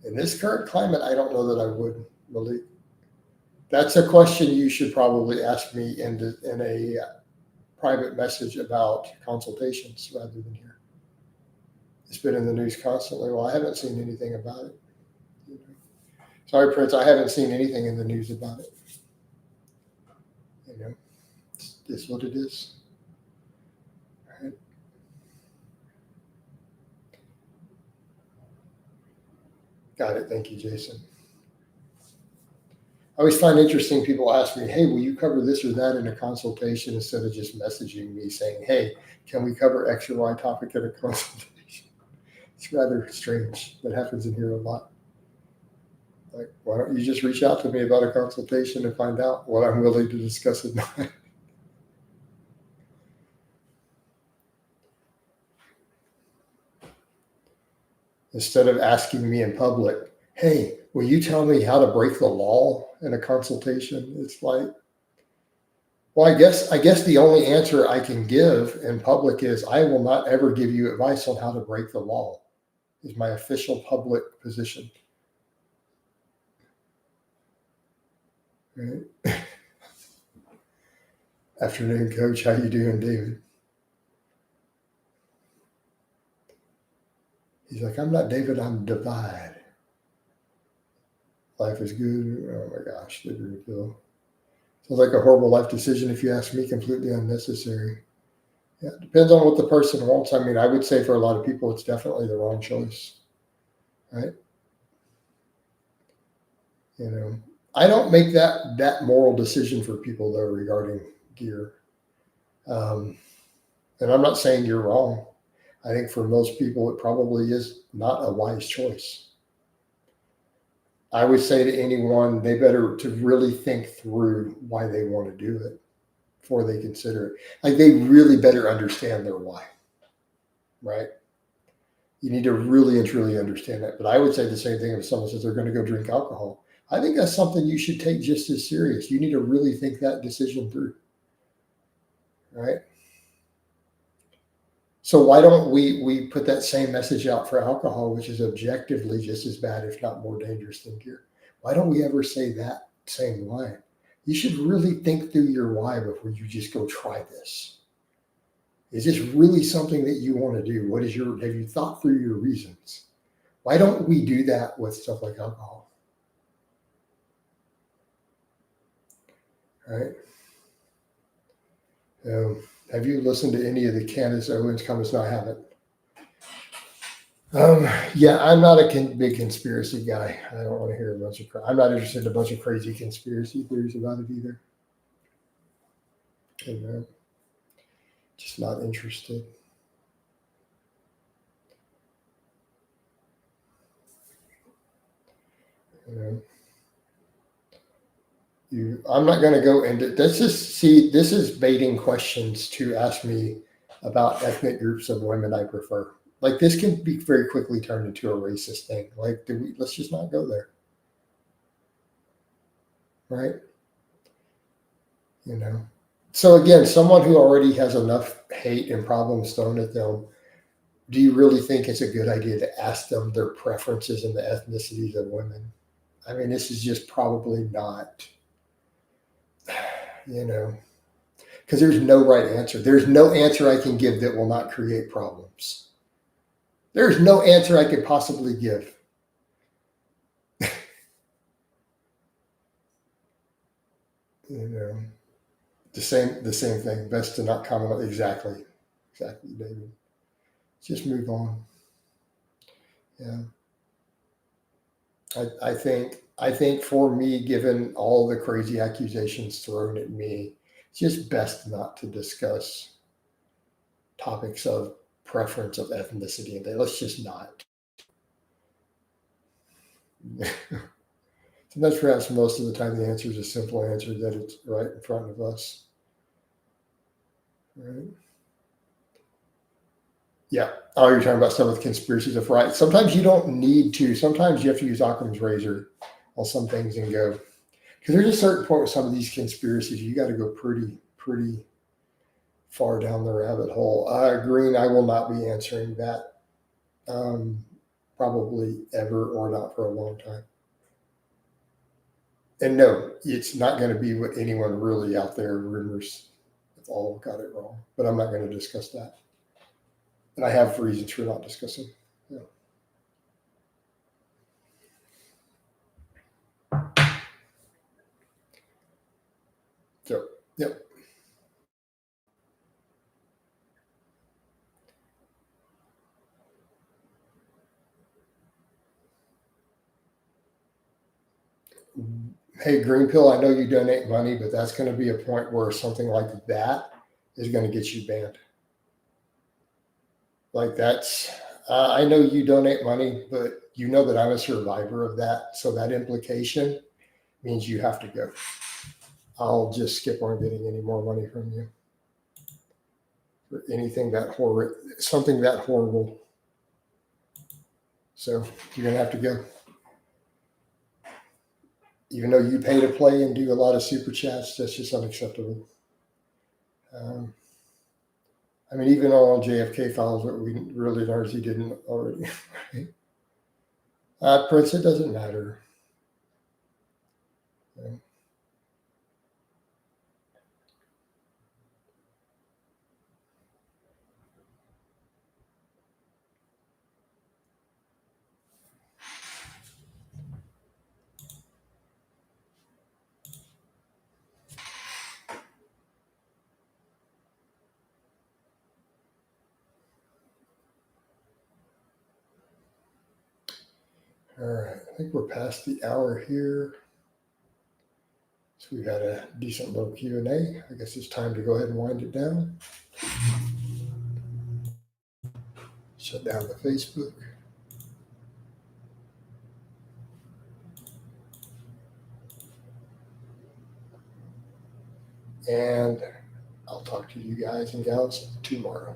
And In this current climate, I don't know that I would, Malik. That's a question you should probably ask me in a private message about consultations rather than here. It's been in the news constantly. Well, I haven't seen anything about it. Sorry, Prince, I haven't seen anything in the news about it. It's what it is. All right. Got it. Thank you, Jason. I always find interesting people ask me, hey, will you cover this or that in a consultation instead of just messaging me saying, hey, can we cover X or Y topic in a consultation? It's rather strange. That happens in here a lot. Like, why don't you just reach out to me about a consultation and find out what I'm willing to discuss or not? Instead of asking me in public, hey, will you tell me how to break the law in a consultation? It's like, well, I guess the only answer I can give in public is I will not ever give you advice on how to break the law. Is my official public position. Right? Afternoon, Coach. How you doing, David? He's like, I'm not David, I'm Divide. Life is good. Oh my gosh, the group bill. Sounds like a horrible life decision if you ask me, completely unnecessary. Yeah, it depends on what the person wants. I mean, I would say for a lot of people, it's definitely the wrong choice. Right? I don't make that moral decision for people though regarding gear. And I'm not saying you're wrong. I think for most people, it probably is not a wise choice. I would say to anyone, they better to really think through why they want to do it before they consider it. Like they really better understand their why, right? You need to really and truly understand that. But I would say the same thing if someone says they're going to go drink alcohol. I think that's something you should take just as serious. You need to really think that decision through, right? So why don't we put that same message out for alcohol, which is objectively just as bad, if not more dangerous than gear? Why don't we ever say that same line? You should really think through your why before you just go try this. Is this really something that you want to do? Have you thought through your reasons? Why don't we do that with stuff like alcohol? Right? Have you listened to any of the Candace Owens comments? No, I haven't. Yeah, I'm not a big conspiracy guy. I don't want to hear a bunch of. I'm not interested in a bunch of crazy conspiracy theories about it either. Just not interested. I'm not going to go into this. This is baiting questions to ask me about ethnic groups of women I prefer. Like this can be very quickly turned into a racist thing. Like, let's just not go there. Right? So again, someone who already has enough hate and problems thrown at them, do you really think it's a good idea to ask them their preferences and the ethnicities of women? I mean, this is just probably not, because there's no right answer. There's no answer I can give that will not create problems. There's no answer I could possibly give. The same thing. Best to not comment on exactly, David. Just move on. Yeah. I think for me, given all the crazy accusations thrown at me, it's just best not to discuss topics of preference of ethnicity and let's just not. Sometimes perhaps most of the time the answer is a simple answer that it's right in front of us. Right? Yeah. Oh, you're talking about stuff with conspiracies of right. Sometimes you don't need to. Sometimes you have to use Occam's razor on some things and go, because there's a certain point with some of these conspiracies, you got to go pretty far down the rabbit hole. Green, I will not be answering that probably ever or not for a long time. And no, it's not going to be what anyone really out there rumors have all got it wrong. But I'm not going to discuss that. And I have reasons for not discussing. Yeah. So, yep. Hey, Green Pill, I know you donate money, but that's going to be a point where something like that is going to get you banned. Like that's, I know you donate money, but you know that I'm a survivor of that. So that implication means you have to go. I'll just skip on getting any more money from you for anything that horrible, something that horrible. So you're going to have to go. Even though you pay to play and do a lot of super chats, that's just unacceptable. I mean, even on JFK files, what we really learned he didn't already. Prince, it doesn't matter. All right, I think we're past the hour here. So we've had a decent little Q&A. I guess it's time to go ahead and wind it down. Shut down the Facebook. And I'll talk to you guys and gals tomorrow.